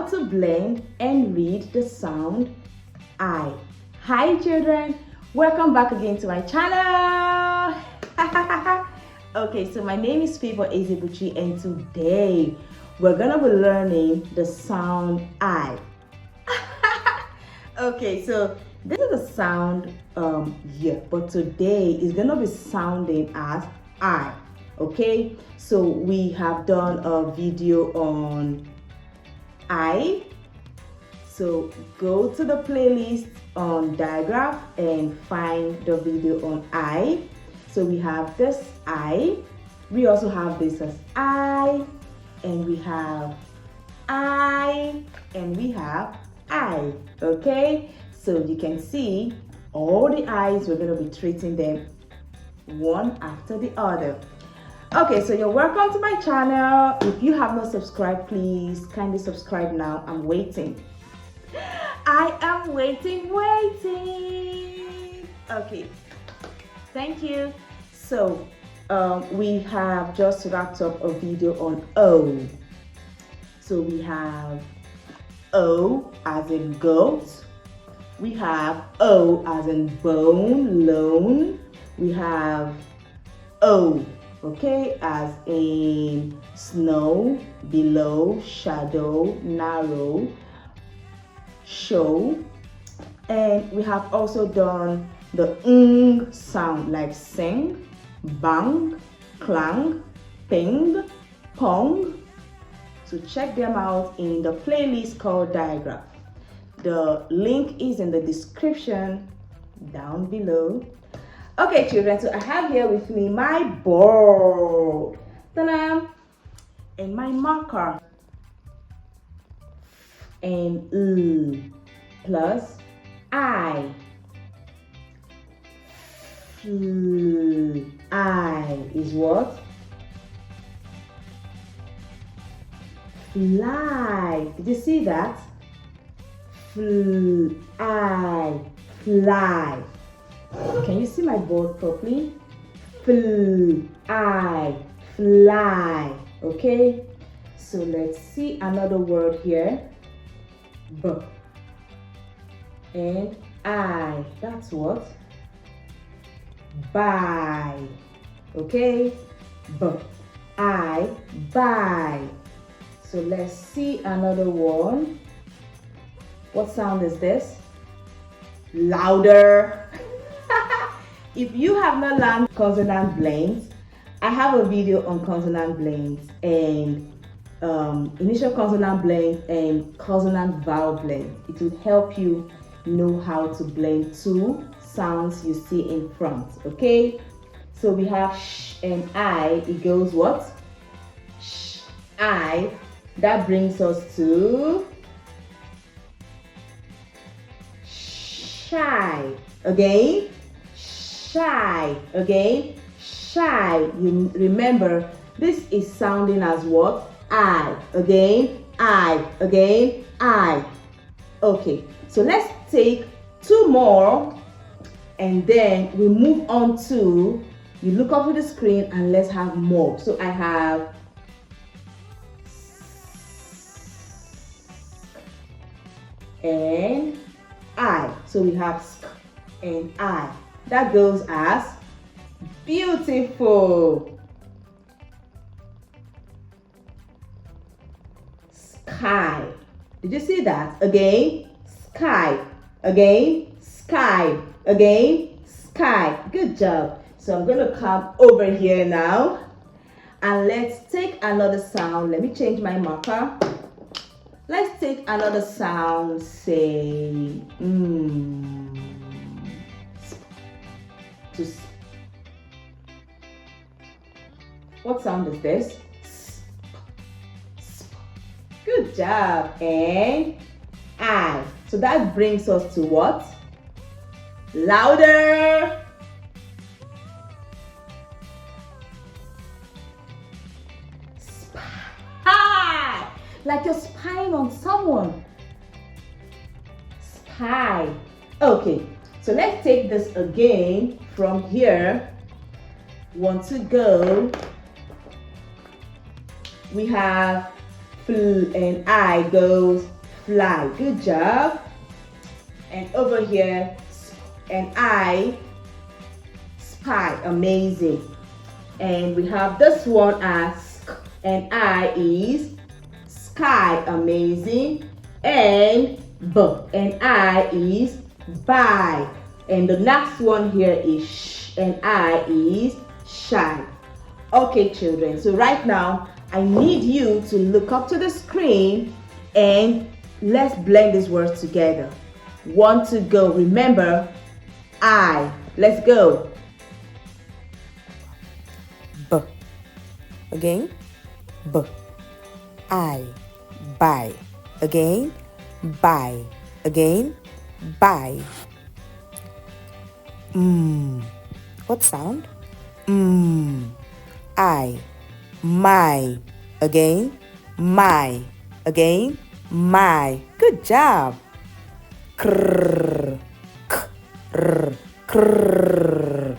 how to blend and read the sound I. Hi children, welcome back again to my channel. Okay, so my name is Ezebuchi and today we're gonna be learning the sound I. Okay, so this is the sound yeah, but today is gonna be sounding as I. Okay, so we have done a video on I. So go to the playlist on diagram and find the video on I. So we have this I. We also have this as I, and we have I, and we have I. Okay, so you can see all the I's, we're going to be treating them one after the other. Okay, so you're welcome to my channel. If you have not subscribed, please kindly subscribe now. I'm waiting. I am waiting. Okay, thank you. So we have just wrapped up a video on O. So we have O as in goat. We have O as in bone, lone. We have O, okay, as in snow, below, shadow, narrow, show. And we have also done the ng sound like sing, bang, clang, ping, pong. So check them out in the playlist called diagram. The link is in the description down below. Okay children, so I have here with me my board. Ta-da! And my marker. And plus I. I is what? Fly. Did you see that? I. Fly. Can you see my board properly? I. Fly. Okay. So let's see another word here. B. And I. That's what? Buy. Okay. B. I. Buy. So let's see another one. What sound is this? Louder. If you have not learned consonant blends, I have a video on consonant blends and initial consonant blends and consonant vowel blends. It will help you know how to blend two sounds you see in front. Okay, so we have sh and I. It goes what? Sh, I. That brings us to shy. Again, shy. Again, shy. You remember this is sounding as what? I. Again, I. Again, I. Okay, so let's take two more and then we move on to, you look up at the screen and let's have more. So I have and I. So we have sk and I. That goes as beautiful. Sky. Did you see that? Again, sky. Again, sky. Again, sky. Good job. So I'm going to come over here now and let's take another sound. Let me change my marker. Let's take another sound, say what sound is this? Good job. And I. So that brings us to what? Louder. Spy. Like you're spying on someone. Spy. Okay, so let's take this again from here. Want to go. We have fl and I goes fly. Good job. And over here, and I, spy. Amazing. And we have this one as sk, and I is sky. Amazing. And b, and I is buy. And the next one here is sh, and I is shy. Okay, children, so right now I need you to look up to the screen and let's blend these words together. 1, 2, go. Remember, I. Let's go. B. Again, b. I. Buy. Again, buy. Again, buy. What sound? I. My. Again, my. Again, my. Good job. Krrr. Krrr. Krrr.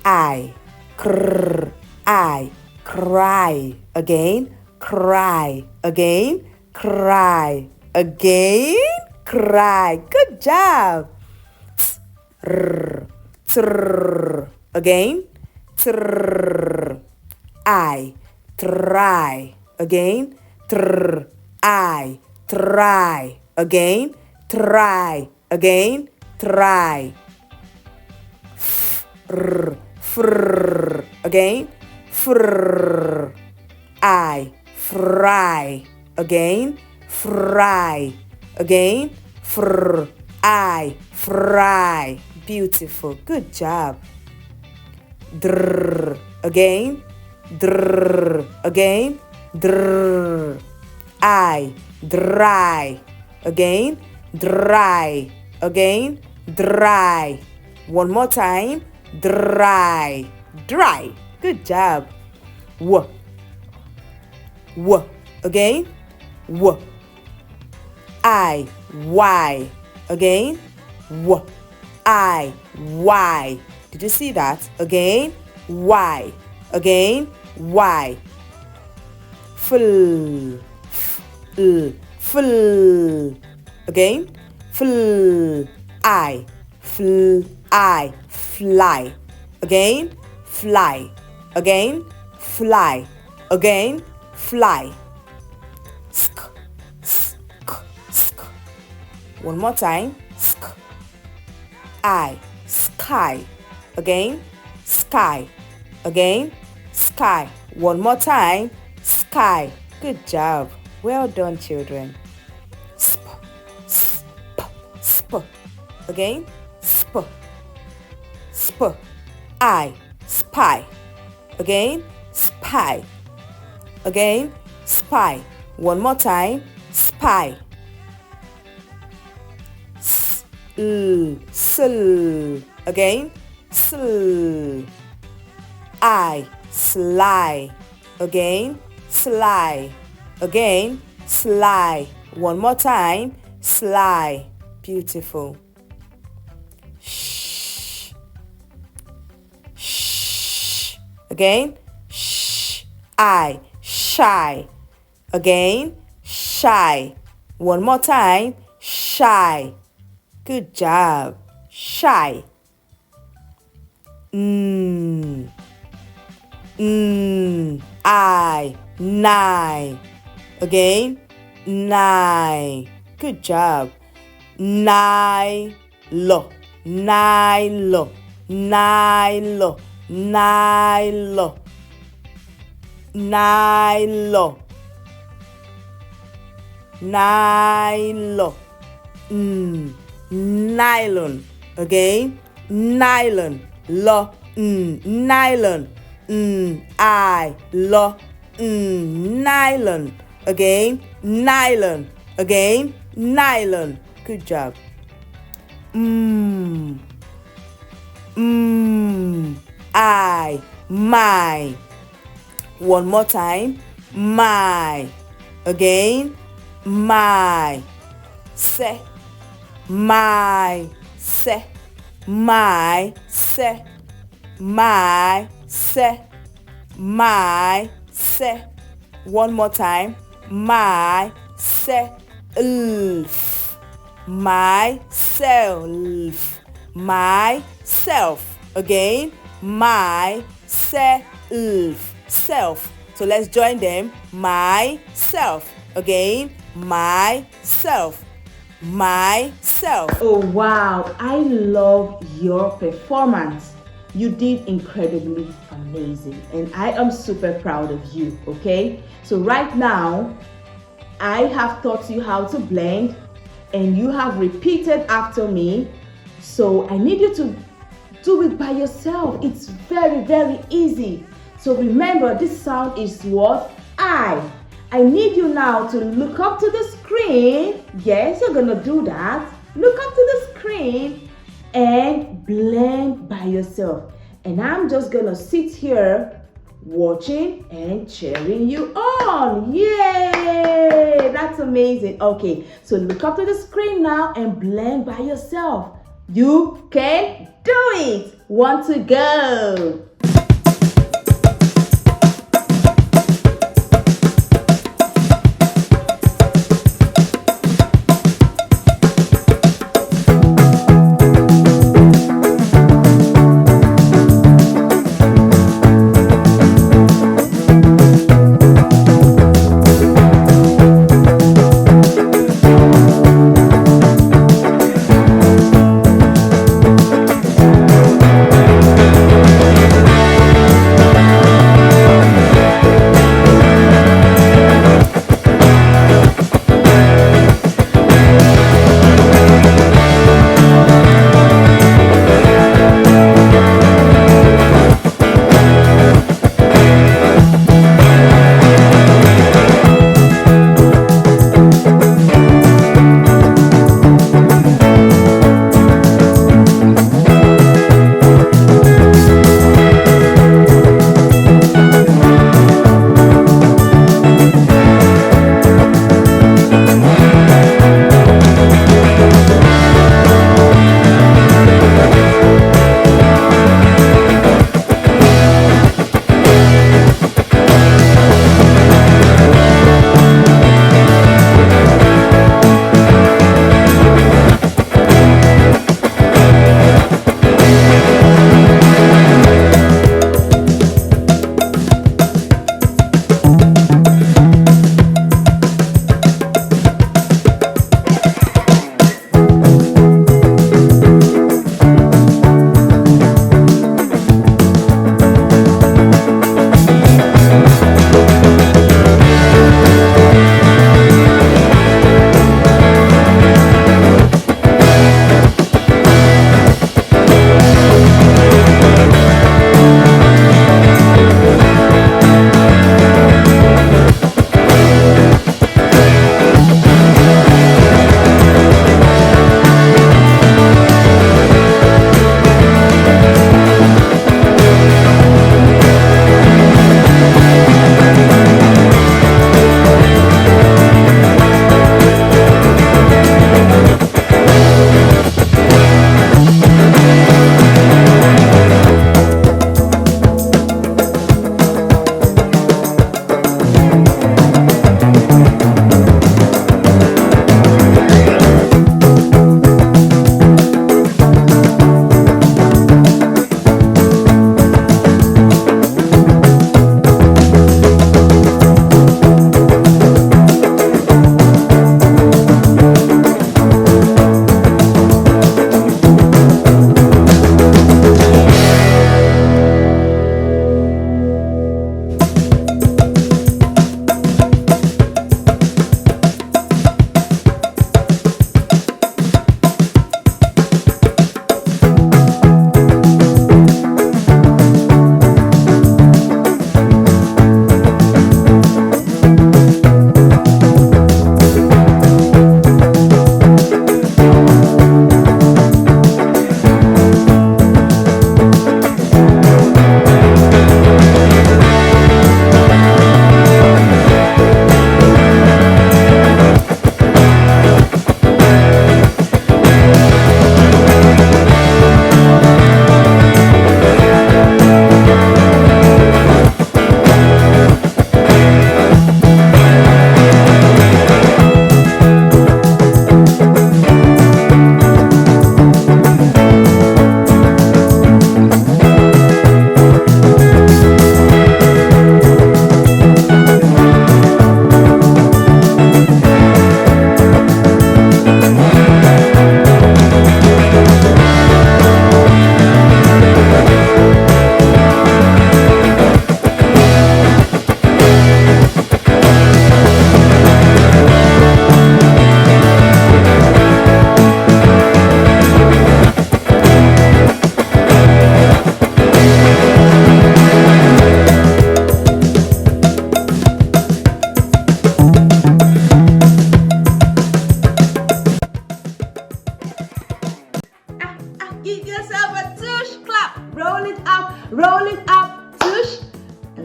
I. Krrr. I. Cry. Again, cry. Again, cry. Again, cry. Good job. Trrr. Trrr. Again, trrr. I. Try. Again, trrr. I. Try. Again, try. Again, try. Frrr. Frrr. Again, frrr. I. Fry. Again, fry. Again, frrr. I. Fry. Beautiful. Good job. Drrr. Again, drrr. Again, drrr. I. Dry. Again, dry. Again, dry. One more time. Dry. Dry. Good job. W. W. Again. W. I. Y. Again. W. I. Y. Did you see that? Again. Y. Again. Y. Full. Full. Again. Full. I. Full. I. Fly. Again. Fly. Again. Fly. Again. Fly. Sk. Sk. Sk. One more time. Sk. I. Sky. Again. Sky. Again. Sky. One more time. Sky. Good job. Well done, children. Sp. Sp. Sp. Again. Sp. Sp. I. Spy. Again. Spy. Again. Spy. One more time. Spy. Sl. Again. Sl. I. Sly. Again. Sly. Again. Sly. One more time. Sly. Beautiful. Shh. Shh. Again. Shh. I. Shy. Again. Shy. One more time. Shy. Good job. Shy. I. Nigh. Again. Nigh. Good job. Nilo. Nilo. Nilo. Nilo. Nilo. Nilo. Nylon. Again. Nylon. Lo. Nylon. I. Lo. Nylon. Again. Nylon. Again. Nylon. Good job. I. My. One more time. My. Again. My. Se. My. Se. My. Se. My. Se. My. Se. One more time. My. Se. myself, myself. Again, myself, self. So let's join them. Myself. Again, myself, myself. Oh wow, I love your performance. You did incredibly amazing and I am super proud of you, okay? So right now, I have taught you how to blend and you have repeated after me. So I need you to do it by yourself. It's very, very easy. So remember, this sound is what? I. I need you now to look up to the screen. Yes, you're gonna do that. Look up to the screen and blend by yourself. And I'm just gonna sit here watching and cheering you on. Yay! That's amazing. Okay, so look up to the screen now and blend by yourself. You can do it. Want to go?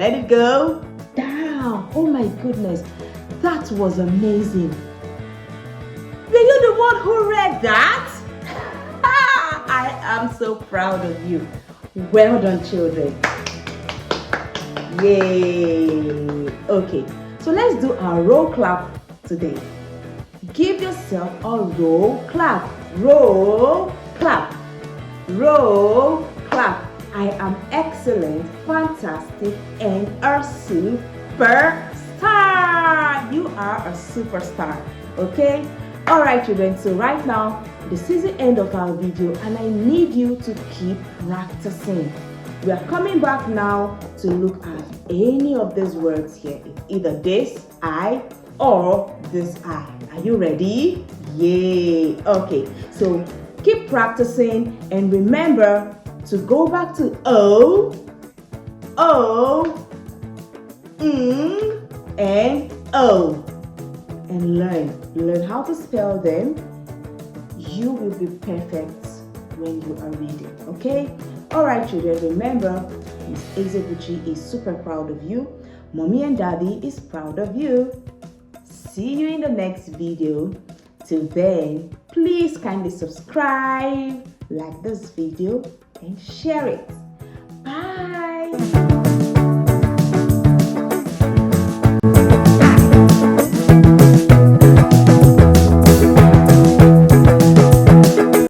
let it go. Down. Oh my goodness. That was amazing. Were you the one who read that? I am so proud of you. Well done, children. Yay. Okay, so let's do our roll clap today. Give yourself a roll clap. Roll clap. Roll clap. I am excellent, fantastic, and a superstar. You are a superstar. Okay? Alright, children, so right now, this is the end of our video and I need you to keep practicing. We are coming back now to look at any of these words here. It's either this, I, or this I. Are you ready? Yay! Okay, so keep practicing and remember to go back to O, and O. And learn how to spell them. You will be perfect when you are reading, okay? All right, children, remember, Miss Ezebuchi is super proud of you. Mommy and Daddy is proud of you. See you in the next video. Till then, please kindly subscribe, like this video, and share it.